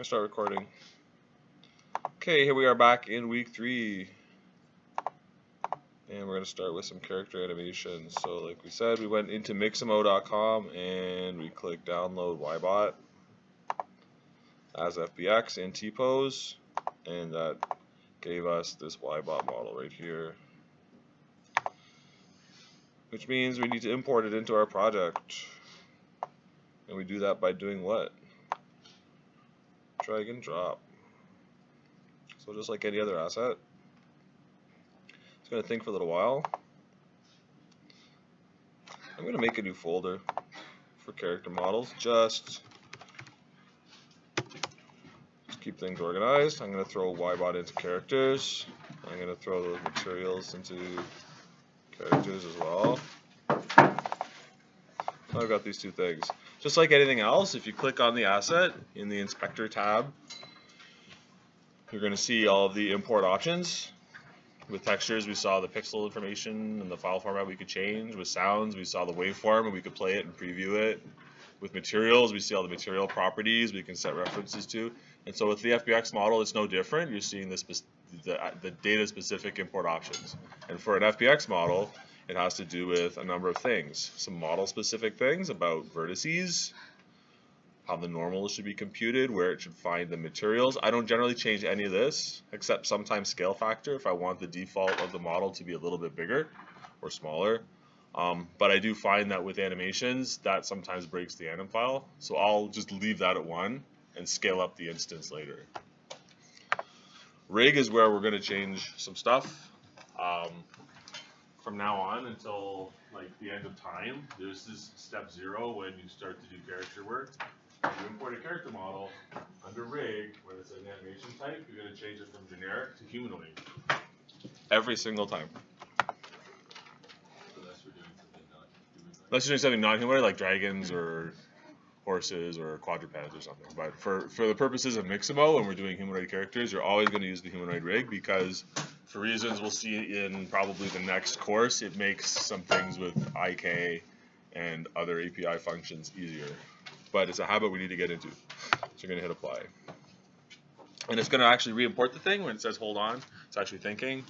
gonna start recording. Okay, here we are back in week 3. And we're gonna start with some character animations. So like we said, we went into mixamo.com and we clicked download Ybot as FBX in T-pose, and that gave us this Ybot model right here. Which means we need to import it into our project. And we do that by doing what? Drag and drop. So just like any other asset, it's going to think for a little while. I'm going to make a new folder for character models. Just keep things organized. I'm going to throw Ybot into characters. I'm going to throw those materials into characters as well. So I've got these two things. Just like anything else, if you click on the asset in the inspector tab, you're going to see all of the import options. With textures, we saw the pixel information and the file format we could change. With sounds, we saw the waveform and we could play it and preview it. With materials, we see all the material properties we can set references to. And so with the FBX model, it's no different. You're seeing the data-specific import options. And for an FBX model, it has to do with a number of things. Some model-specific things about vertices, how the normal should be computed, where it should find the materials. I don't generally change any of this, except sometimes scale factor if I want the default of the model to be a little bit bigger or smaller. But I do find that with animations, that sometimes breaks the anim file. So I'll just leave that at 1 and scale up the instance later. Rig is where we're going to change some stuff. From now on until like the end of time, there's this step 0 when you start to do character work. If you import a character model under rig, when it's an animation type, you're going to change it from generic to humanoid every single time. Unless we're doing something not humanoid. Unless you're doing something non-humanoid like dragons or horses or quadrupeds or something. But for the purposes of Mixamo, when we're doing humanoid characters, you're always going to use the humanoid rig because, for reasons we'll see in probably the next course, it makes some things with IK and other API functions easier. But it's a habit we need to get into. So you're going to hit apply. And it's going to actually re-import the thing when it says hold on. It's actually thinking.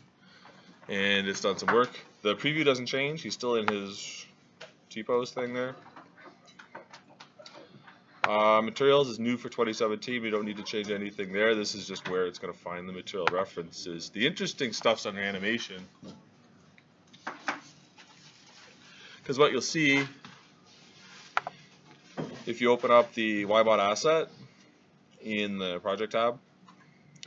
And it's done some work. The preview doesn't change. He's still in his T-pose thing there. Materials is new for 2017. We don't need to change anything there. This is just where it's going to find the material references. The interesting stuff's under animation. Because what you'll see, if you open up the Ybot asset in the project tab,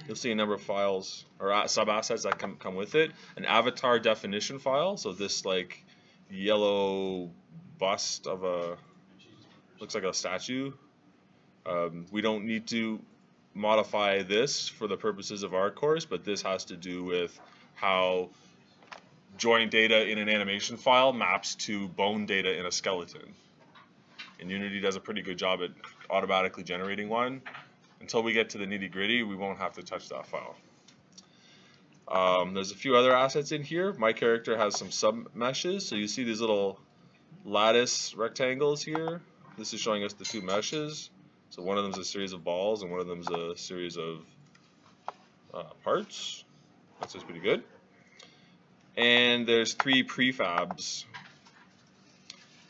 you'll see a number of files or sub-assets that come with it. An avatar definition file, so this like yellow bust of a, looks like a statue. We don't need to modify this for the purposes of our course, but this has to do with how joint data in an animation file maps to bone data in a skeleton. And Unity does a pretty good job at automatically generating one. Until we get to the nitty-gritty, we won't have to touch that file. There's a few other assets in here. My character has some sub-meshes, so you see these little lattice rectangles here. This is showing us the 2 meshes. So one of them is a series of balls, and one of them is a series of parts. That's just pretty good. And there's 3 prefabs.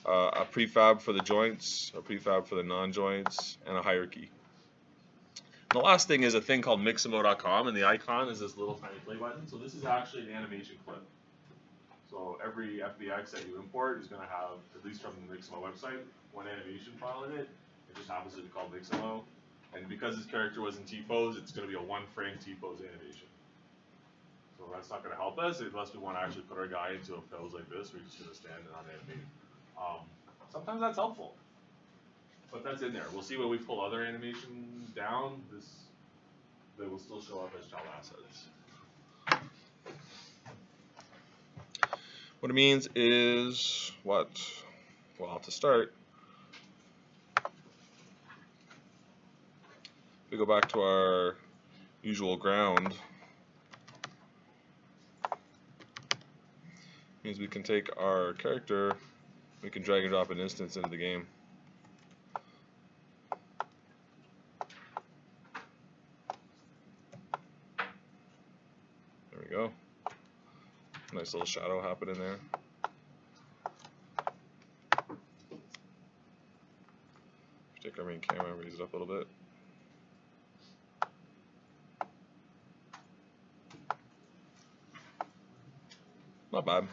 A prefab for the joints, a prefab for the non-joints, and a hierarchy. And the last thing is a thing called mixamo.com, and the icon is this little tiny play button. So this is actually an animation clip. So every FBX that you import is going to have, at least from the Mixamo website, one animation file in it. It just happens to be called Mixamo. And because this character was in T-pose, it's going to be a 1-frame T-pose animation. So that's not going to help us unless we want to actually put our guy into a pose like this. We're just going to stand and unanimate. Sometimes that's helpful. But that's in there. We'll see when we pull other animations down, they will still show up as child assets. What it means is what? Well, to start, if we go back to our usual ground, means we can take our character, we can drag and drop an instance into the game. go. Nice little shadow happening there. Take our main camera and raise it up a little bit. Not bad.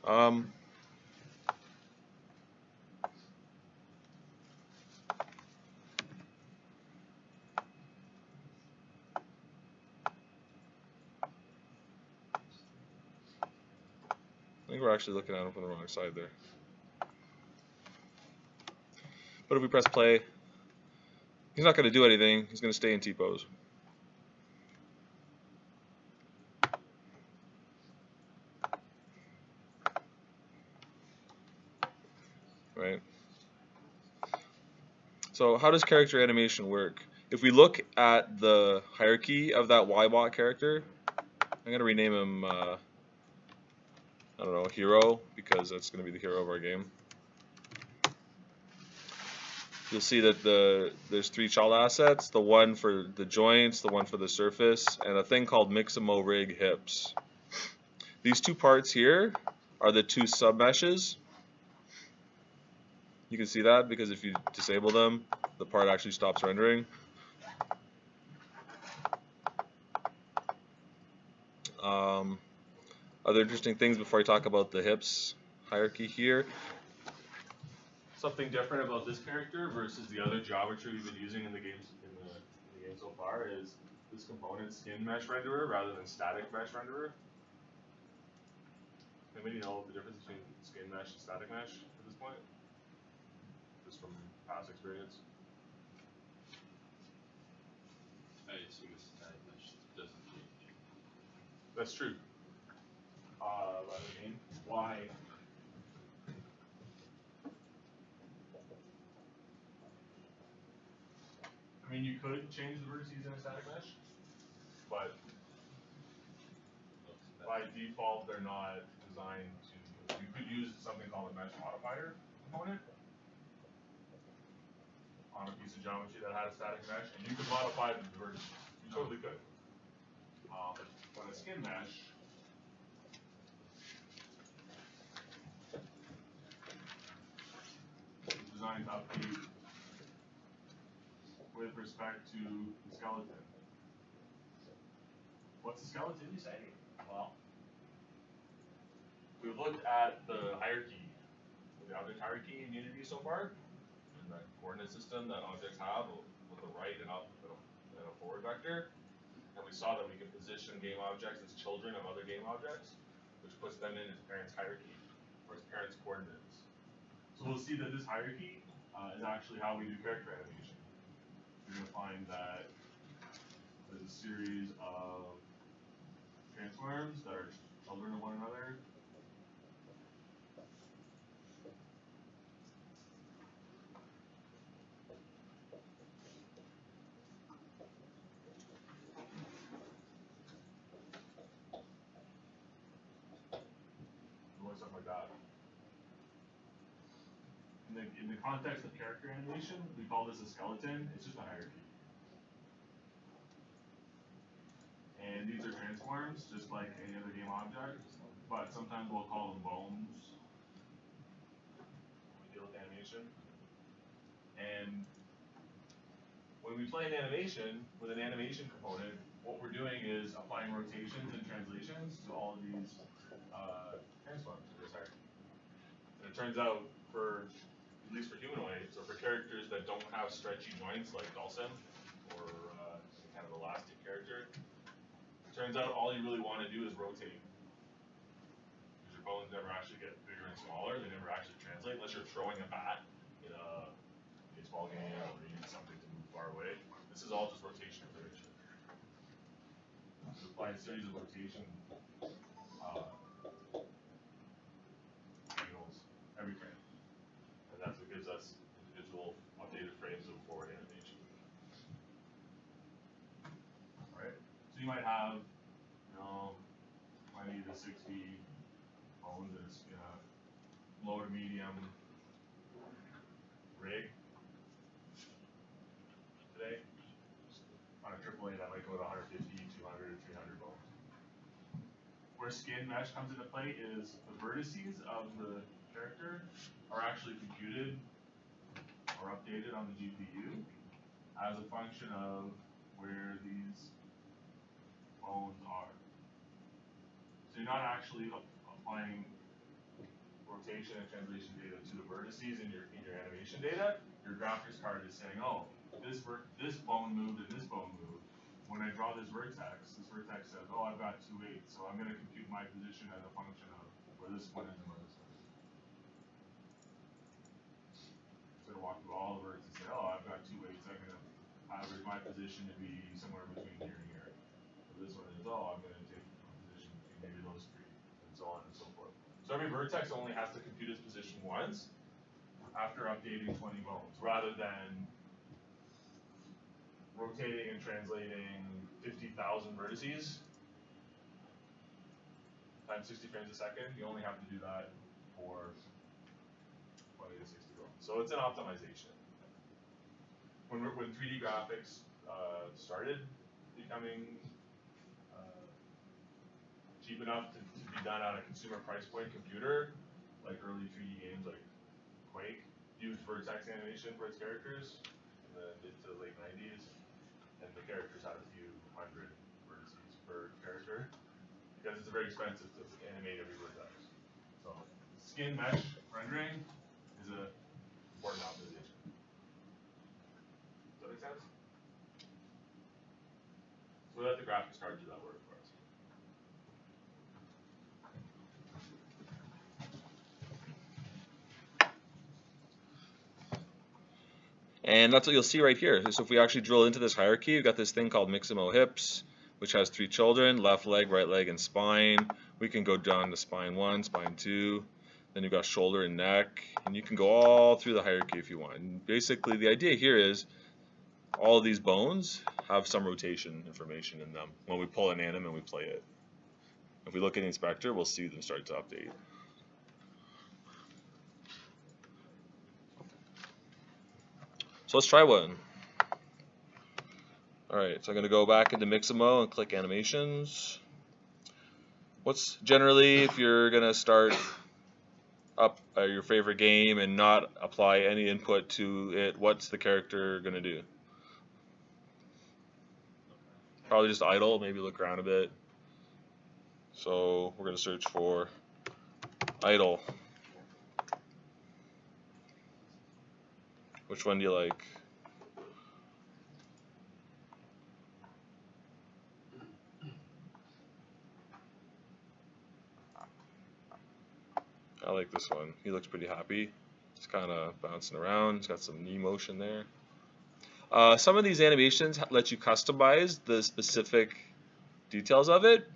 I think we're actually looking at him from the wrong side there. But if we press play, he's not going to do anything. He's going to stay in T-pose. Right? So how does character animation work? If we look at the hierarchy of that Y-bot character, I'm going to rename him, I don't know, Hero, because that's going to be the hero of our game. You'll see that there's 3 child assets, the one for the joints, the one for the surface, and a thing called Mixamo Rig Hips. These 2 parts here are the 2 submeshes. You can see that because if you disable them, the part actually stops rendering. Other interesting things before I talk about the hips hierarchy here. Something different about this character versus the other geometry we've been using in the game so far is this component skin mesh renderer rather than static mesh renderer. Anybody know the difference between skin mesh and static mesh at this point? Just from past experience. I assume a static mesh doesn't change. That's true. But I mean, why? I mean, you could change the vertices in a static mesh, but by default, they're not designed to. You could use something called a mesh modifier component on a piece of geometry that had a static mesh, and you could modify the vertices. You totally could. But a skin mesh, is designed to update with respect to the skeleton. What's the skeleton, you say? Well, we've looked at the hierarchy, the object hierarchy in Unity so far, and that coordinate system that objects have with a right and up and a forward vector. And we saw that we can position game objects as children of other game objects, which puts them in its parents' hierarchy, or its parents' coordinates. So we'll see that this hierarchy is actually how we do character animation. You're going to find that there's a series of transforms that are children of one another. Stuff like that. In the context of character animation, we call this a skeleton. It's just a hierarchy. And these are transforms, just like any other game object, but sometimes we'll call them bones when we deal with animation. And when we play an animation with an animation component, what we're doing is applying rotations and translations to all of these transforms in this hierarchy. And it turns out, at least for humanoids, or for characters that don't have stretchy joints like Dulcim, or kind of elastic character, it turns out all you really want to do is rotate. Because your bones never actually get bigger and smaller, they never actually translate, unless you're throwing a bat in a baseball game, or you need something to move far away. This is all just rotation and curvature. So apply a series of rotation angles every frame. And that's what gives us individual updated frames of forward animation. Alright? So you might have, 20 to 60 bones in a low to medium rig today. On a AAA that might go to 150, 200, 300 bones. where skin mesh comes into play is the vertices of the character are actually computed or updated on the GPU as a function of where these bones are. So you're not actually applying rotation and translation data to the vertices in your animation data. Your graphics card is saying, oh, this bone moved and this bone moved. When I draw this vertex says, oh, I've got 2 8, so I'm going to compute my position as a function of where this one is and where this one is. So to walk through all the vertices and say, oh, I've got 2 8s, I'm going to average my position to be somewhere between here and here. So this one is, oh, I'm going to take a position between maybe those 3, and so on and so forth. So every vertex only has to compute its position once after updating 20 bones, rather than rotating and translating 50,000 vertices times 60 frames a second. You only have to do that for 20 to 60 bones. So it's an optimization. When 3D graphics started becoming cheap enough to be done at a consumer price point computer, like early 3D games like Quake used vertex animation for its characters in the mid to late 90s. And the characters had a few hundred vertices per character because it's very expensive to animate every vertex. So skin mesh rendering is an important optimization. Does that make sense? So we let the graphics card do that work for us. And that's what you'll see right here. So if we actually drill into this hierarchy, we've got this thing called Mixamo hips, which has 3 children, left leg, right leg, and spine. We can go down to spine 1, spine 2, then you've got shoulder and neck, and you can go all through the hierarchy if you want. And basically the idea here is all of these bones have some rotation information in them when we pull an anim and we play it. If we look at the inspector, we'll see them start to update. So let's try one. Alright, so I'm going to go back into Mixamo and click animations. What's generally, if you're going to start up your favorite game and not apply any input to it, what's the character going to do? Probably just idle, maybe look around a bit. So we're going to search for idle. Which one do you like? I like this one. He looks pretty happy. He's kind of bouncing around. He's got some knee motion there. Some of these animations let you customize the specific details of it.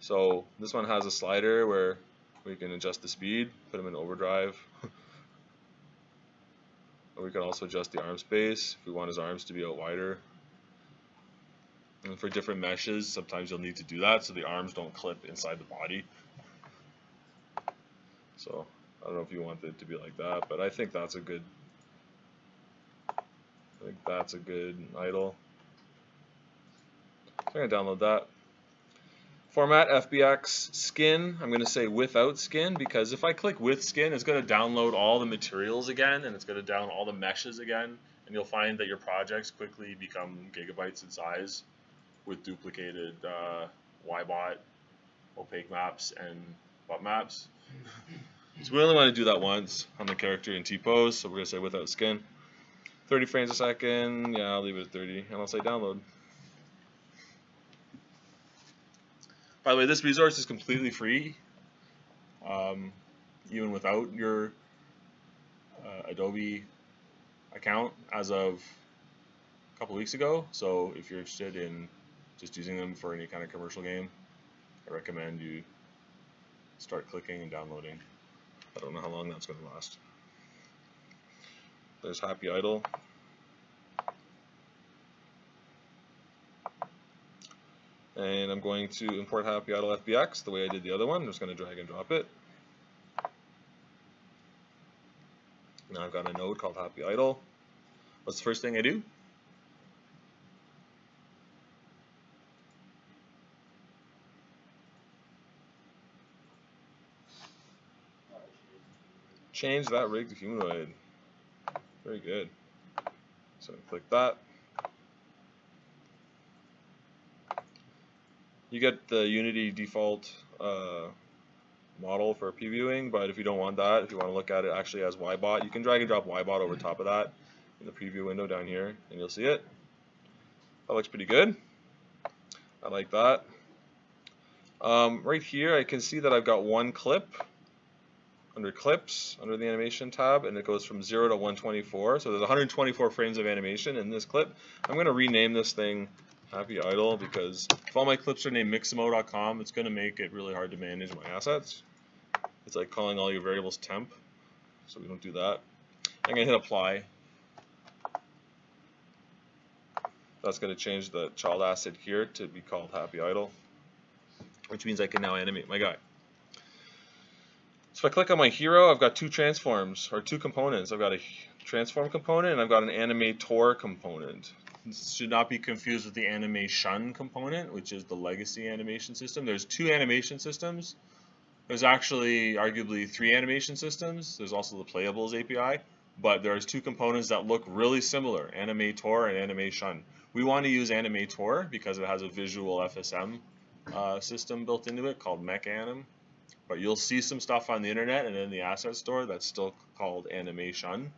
So this one has a slider where we can adjust the speed, put him in overdrive. Or we can also adjust the arm space if we want his arms to be out wider. And for different meshes, sometimes you'll need to do that so the arms don't clip inside the body. So I don't know if you want it to be like that, but I think that's a good idle. So I'm going to download that. Format FBX skin, I'm going to say without skin, because if I click with skin, it's going to download all the materials again, and it's going to download all the meshes again, and you'll find that your projects quickly become gigabytes in size with duplicated YBot, opaque maps, and butt maps. So we only want to do that once on the character in T-pose, so we're going to say without skin. 30 frames a second, yeah, I'll leave it at 30, and I'll say download. By the way, this resource is completely free, even without your Adobe account as of a couple weeks ago. So if you're interested in just using them for any kind of commercial game, I recommend you start clicking and downloading. I don't know how long that's going to last. There's Happy Idle. And I'm going to import Happy Idle FBX the way I did the other one. I'm just going to drag and drop it. Now I've got a node called Happy Idle. What's the first thing I do? change that rig to humanoid. Very good. So click that. You get the Unity default model for previewing, but if you don't want that, if you want to look at it actually as YBot, you can drag and drop YBot over top of that in the preview window down here, and you'll see it. That looks pretty good. I like that. Right here, I can see that I've got one clip under clips, under the animation tab, and it goes from 0 to 124. So there's 124 frames of animation in this clip. I'm going to rename this thing Happy Idle, because if all my clips are named Mixamo.com, it's going to make it really hard to manage my assets. It's like calling all your variables temp, so we don't do that. I'm going to hit apply. That's going to change the child asset here to be called Happy Idle, which means I can now animate my guy. So if I click on my hero, I've got two transforms, or two components. I've got a transform component and I've got an animator component. This should not be confused with the animation component, which is the legacy animation system. There's two animation systems. There's actually arguably three animation systems. There's also the Playables API, but there's two components that look really similar, animator and animation. We want to use animator because it has a visual FSM system built into it called mechanim. But you'll see some stuff on the internet and in the asset store that's still called animation.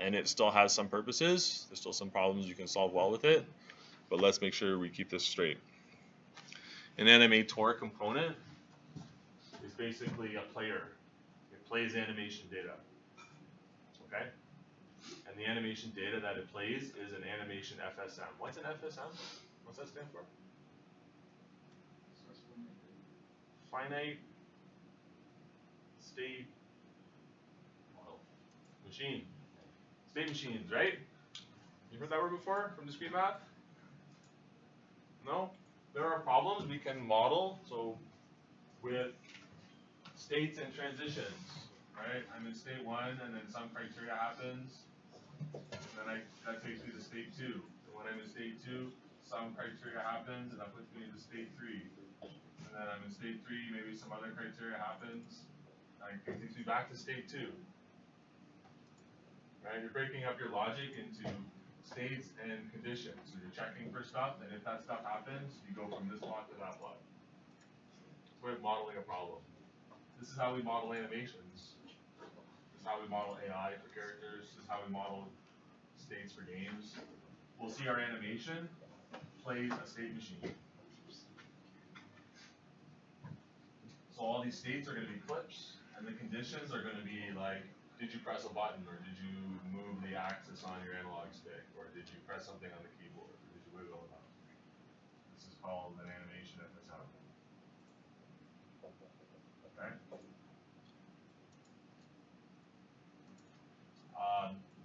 And it still has some purposes. There's still some problems you can solve well with it. But let's make sure we keep this straight. An animator component is basically a player. It plays animation data. Okay? And the animation data that it plays is an animation FSM. What's an FSM? What's that stand for? Finite state machine. State machines, right? You heard that word before from discrete math? No? There are problems we can model, so with states and transitions, right? I'm in state 1 and then some criteria happens, and then that takes me to state 2. And when I'm in state 2, some criteria happens and that puts me into state 3. And then I'm in state 3, maybe some other criteria happens, and it takes me back to state 2. Right? You're breaking up your logic into states and conditions. So you're checking for stuff, and if that stuff happens, you go from this block to that block. It's a way of modeling a problem. This is how we model animations. This is how we model AI for characters. This is how we model states for games. We'll see our animation plays a state machine. So all these states are going to be clips, and the conditions are going to be like, did you press a button, or did you move the axis on your analog stick, or did you press something on the keyboard, or did you wiggle it up? This is called an animation FSM. Okay?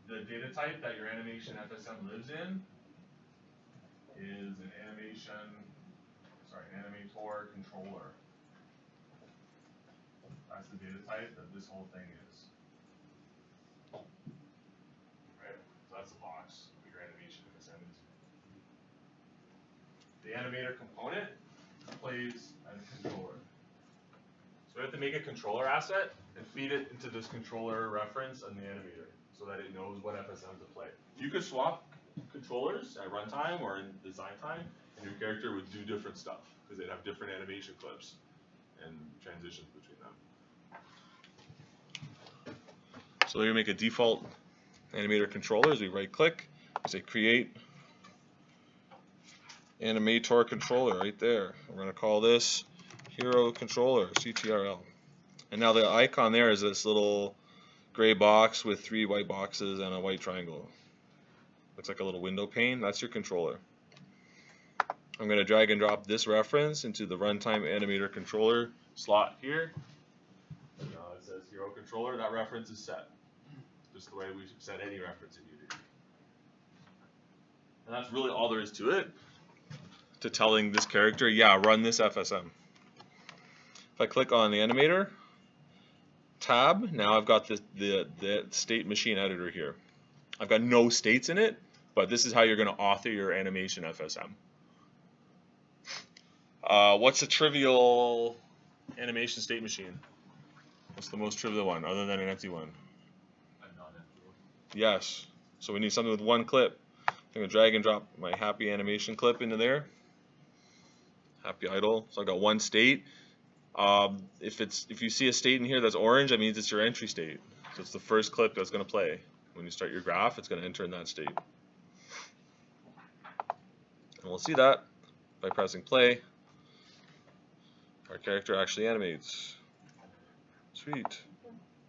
The data type that your animation FSM lives in is an animator controller. That's the data type that this whole thing is. Right? So that's the box that your animation FSM is. The animator component plays as a controller. So we have to make a controller asset and feed it into this controller reference on the animator so that it knows what FSM to play. You could swap controllers at runtime or in design time, and your character would do different stuff because they'd have different animation clips and transitions between them. So we're going to make a default animator controller. As we right click, we say create animator controller right there. We're going to call this hero controller, CTRL. And now the icon there is this little gray box with 3 white boxes and a white triangle. Looks like a little window pane. That's your controller. I'm going to drag and drop this reference into the runtime animator controller slot here. It says hero controller. That reference is set, just the way we set any reference in Unity. And that's really all there is to it, to telling this character, yeah, run this FSM. If I click on the animator tab, now I've got the state machine editor here. I've got no states in it, but this is how you're going to author your animation FSM. What's a trivial animation state machine? What's the most trivial one other than an empty one? A non-empty one. Yes. So we need something with one clip. I'm going to drag and drop my happy animation clip into there. Happy idle. So I got one state. If you see a state in here that's orange, that means it's your entry state. So it's the first clip that's going to play. When you start your graph, it's going to enter in that state. And we'll see that by pressing play. Our character actually animates. Sweet.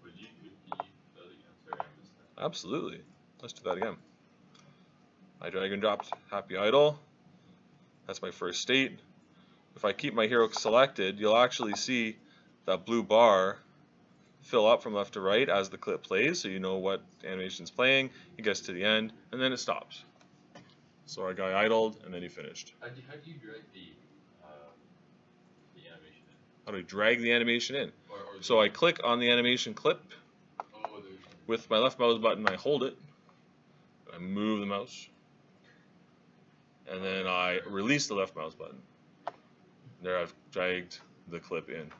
Would you do that again? Sorry, I missed that. Absolutely. Let's do that again. I drag and dropped happy idle. That's my first state. If I keep my hero selected, you'll actually see that blue bar fill up from left to right as the clip plays, so you know what animation's playing. It gets to the end, and then it stops. So our guy idled, and then he finished. How do you drag the animation in? How do I drag the animation in? Or So I click on the animation clip. there's With my left mouse button, I hold it. I move the mouse. And then I release the left mouse button. There I've dragged the clip in.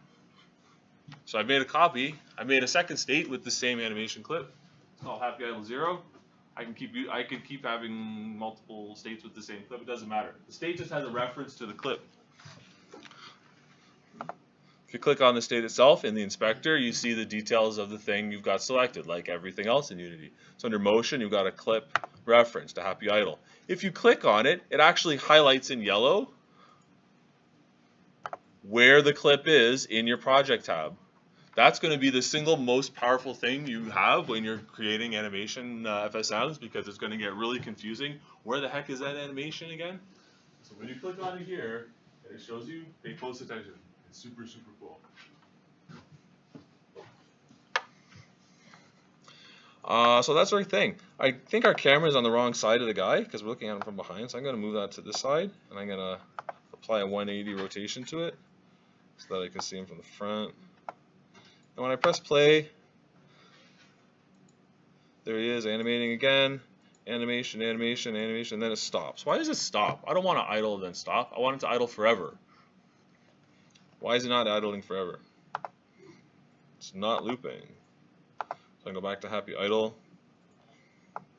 So I've made a copy. I made a second state with the same animation clip. It's called Happy Idle 0. I can keep having multiple states with the same clip. It doesn't matter. The state just has a reference to the clip. If you click on the state itself in the inspector, you see the details of the thing you've got selected, like everything else in Unity. So under motion, you've got a clip reference to Happy Idle. If you click on it, it actually highlights in yellow where the clip is in your project tab. That's going to be the single most powerful thing you have when you're creating animation FSMs, because it's going to get really confusing. Where the heck is that animation again? So when you click on it here, it shows you, pay close attention. It's super, super cool. So that's our thing. I think our camera is on the wrong side of the guy because we're looking at him from behind. So I'm going to move that to this side, and I'm going to apply a 180 rotation to it so that I can see him from the front. And when I press play, there he is, animating again. Animation, animation, animation, and then it stops. Why does it stop? I don't want to idle and then stop. I want it to idle forever. Why is it not idling forever? It's not looping. So I go back to Happy Idle.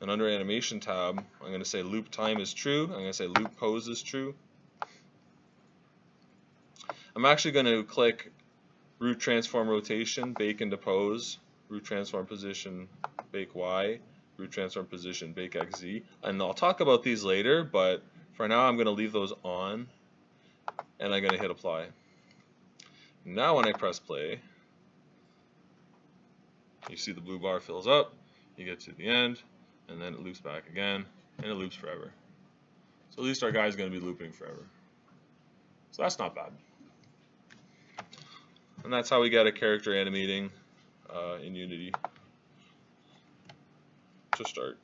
And under Animation tab, I'm going to say loop time is true. I'm going to say loop pose is true. I'm actually going to click root transform rotation, bake into pose, root transform position, bake Y, root transform position, bake XZ. And I'll talk about these later, but for now I'm going to leave those on, and I'm going to hit apply. Now when I press play, you see the blue bar fills up, you get to the end, and then it loops back again, and it loops forever. So at least our guy's going to be looping forever. So that's not bad. And that's how we get a character animating in Unity to start.